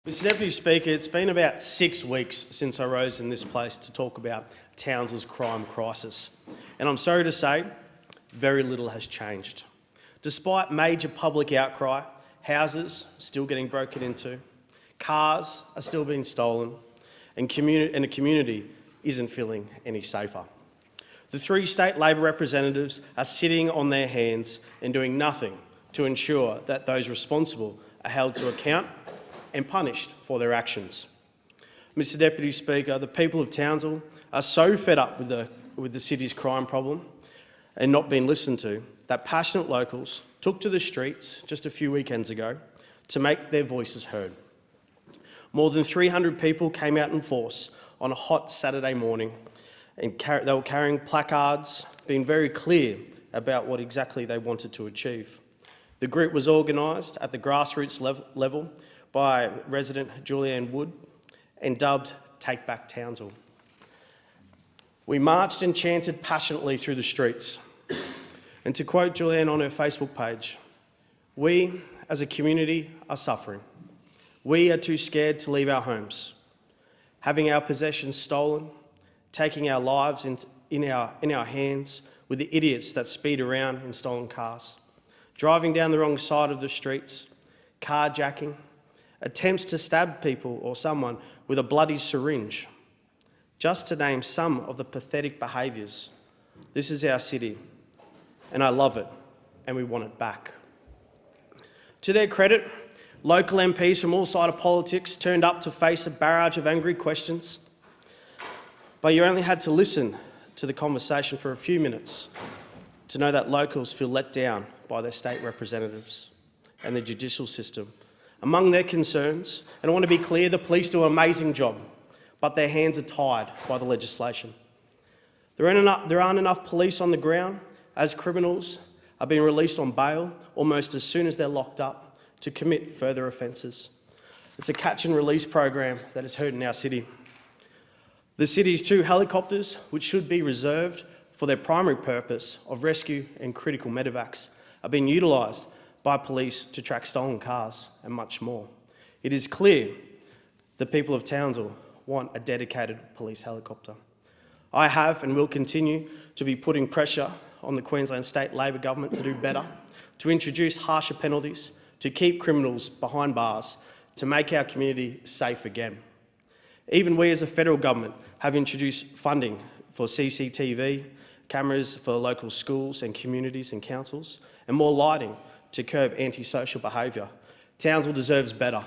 Mr Deputy Speaker, it's been about 6 weeks since I rose in this place to talk about Townsville's crime crisis. And I'm sorry to say, very little has changed. Despite major public outcry, houses still getting broken into, cars are still being stolen, and the community isn't feeling any safer. The 3 state Labor representatives are sitting on their hands and doing nothing to ensure that those responsible are held to account and punished for their actions. Mr Deputy Speaker, the people of Townsville are so fed up with the city's crime problem and not being listened to that passionate locals took to the streets just a few weekends ago to make their voices heard. More than 300 people came out in force on a hot Saturday morning, and they were carrying placards, being very clear about what exactly they wanted to achieve. The group was organised at the grassroots level by resident Julianne Wood and dubbed Take Back Townsville. We marched and chanted passionately through the streets. And to quote Julianne on her Facebook page, "We as a community are suffering. We are too scared to leave our homes, having our possessions stolen, taking our lives in our hands with the idiots that speed around in stolen cars, driving down the wrong side of the streets, carjacking, attempts to stab people or someone with a bloody syringe, just to name some of the pathetic behaviours. This is our city, and I love it, and we want it back." To their credit, local MPs from all sides of politics turned up to face a barrage of angry questions, but you only had to listen to the conversation for a few minutes to know that locals feel let down by their state representatives and the judicial system. Among their concerns, and I want to be clear, the police do an amazing job, but their hands are tied by the legislation. There aren't enough police on the ground as criminals are being released on bail almost as soon as they're locked up to commit further offences. It's a catch and release program that is hurting our city. The city's 2 helicopters, which should be reserved for their primary purpose of rescue and critical medevacs, are being utilised by police to track stolen cars and much more. It is clear the people of Townsville want a dedicated police helicopter. I have and will continue to be putting pressure on the Queensland State Labor government to do better, to introduce harsher penalties, to keep criminals behind bars, to make our community safe again. Even we as a federal government have introduced funding for CCTV cameras for local schools and communities and councils, and more lighting to curb antisocial behaviour. Townsville deserves better.